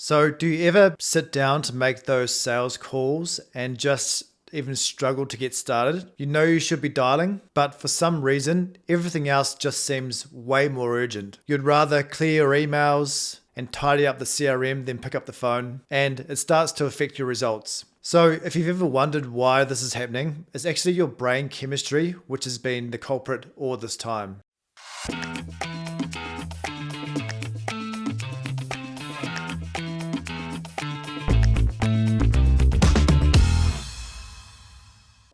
So do you ever sit down to make those sales calls and just even struggle to get started? You know you should be dialing, but for some reason, everything else just seems way more urgent. You'd rather clear your emails and tidy up the CRM than pick up the phone, and it starts to affect your results. So if you've ever wondered why this is happening, it's actually your brain chemistry which has been the culprit all this time.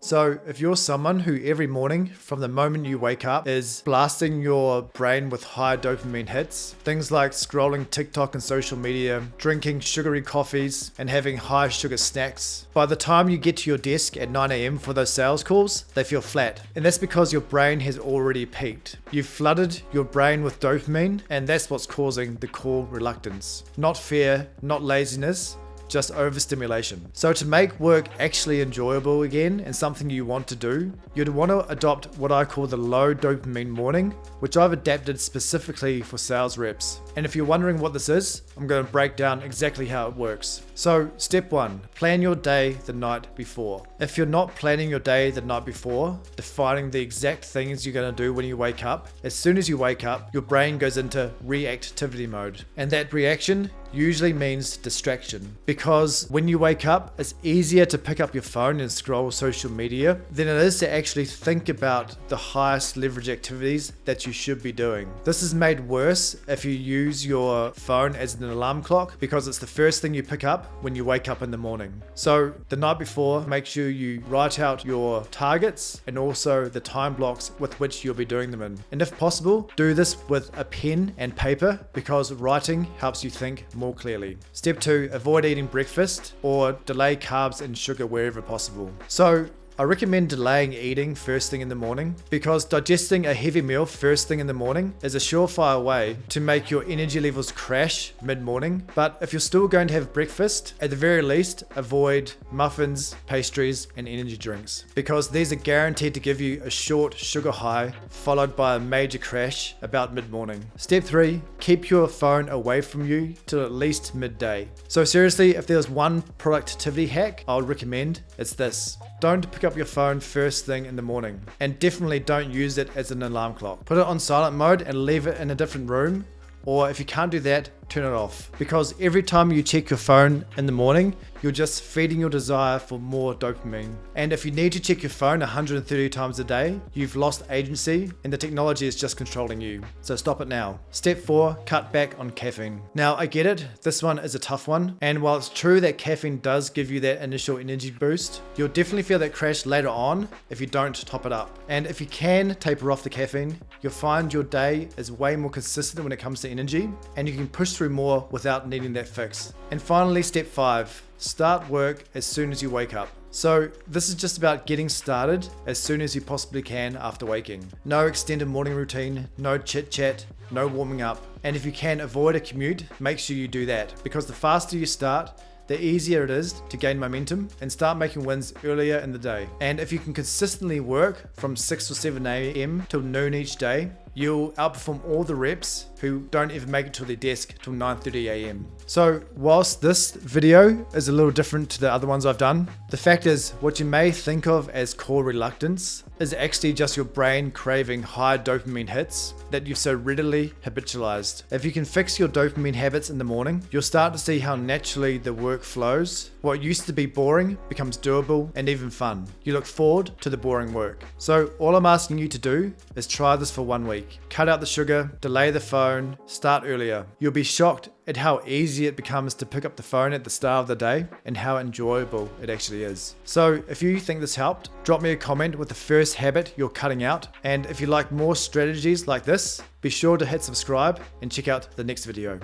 So if you're someone who every morning from the moment you wake up is blasting your brain with high dopamine hits, things like scrolling TikTok and social media, drinking sugary coffees, and having high sugar snacks, by the time you get to your desk at 9 a.m. for those sales calls, they feel flat. And that's because your brain has already peaked. You've flooded your brain with dopamine, and that's what's causing the call reluctance. Not fear, not laziness, just overstimulation. So to make work actually enjoyable again and something you want to do, you'd want to adopt what I call the low dopamine morning, which I've adapted specifically for sales reps. And if you're wondering what this is, I'm going to break down exactly how it works. So step 1, plan your day the night before. If you're not planning your day the night before, defining the exact things you're going to do when you wake up, as soon as you wake up, your brain goes into reactivity mode. And that reaction usually means distraction, because when you wake up, it's easier to pick up your phone and scroll social media than it is to actually think about the highest leverage activities that you should be doing. This is made worse if you use your phone as an alarm clock, because it's the first thing you pick up when you wake up in the morning. So the night before, make sure you write out your targets and also the time blocks with which you'll be doing them in. And if possible, do this with a pen and paper, because writing helps you think more clearly. Step 2, avoid eating breakfast or delay carbs and sugar wherever possible. So I recommend delaying eating first thing in the morning, because digesting a heavy meal first thing in the morning is a surefire way to make your energy levels crash mid-morning. But if you're still going to have breakfast, at the very least, avoid muffins, pastries, and energy drinks, because these are guaranteed to give you a short sugar high followed by a major crash about mid-morning. Step 3, keep your phone away from you till at least midday. So seriously, if there's one productivity hack I would recommend, it's this. Don't pick up your phone first thing in the morning, and definitely don't use it as an alarm clock. Put it on silent mode and leave it in a different room, or if you can't do that, turn it off, because every time you check your phone in the morning, you're just feeding your desire for more dopamine. And if you need to check your phone 130 times a day, you've lost agency and the technology is just controlling you. So stop it now. Step 4, cut back on caffeine. Now I get it, this one is a tough one, and while it's true that caffeine does give you that initial energy boost, you'll definitely feel that crash later on if you don't top it up. And if you can taper off the caffeine, you'll find your day is way more consistent when it comes to energy, and you can push through more without needing that fix. And finally, step 5, start work as soon as you wake up. So this is just about getting started as soon as you possibly can after waking. No extended morning routine, no chit chat, no warming up. And if you can avoid a commute, make sure you do that, because the faster you start, the easier it is to gain momentum and start making wins earlier in the day. And if you can consistently work from 6 or 7 a.m. till noon each day, you'll outperform all the reps who don't even make it to their desk till 9:30 a.m. So whilst this video is a little different to the other ones I've done, the fact is what you may think of as core reluctance is actually just your brain craving high dopamine hits that you've so readily habitualized. If you can fix your dopamine habits in the morning, you'll start to see how naturally the work flows. What used to be boring becomes doable and even fun. You look forward to the boring work. So all I'm asking you to do is try this for 1 week. Cut out the sugar, delay the phone, start earlier. You'll be shocked at how easy it becomes to pick up the phone at the start of the day and how enjoyable it actually is. So if you think this helped, drop me a comment with the first habit you're cutting out. And if you like more strategies like this, be sure to hit subscribe and check out the next video.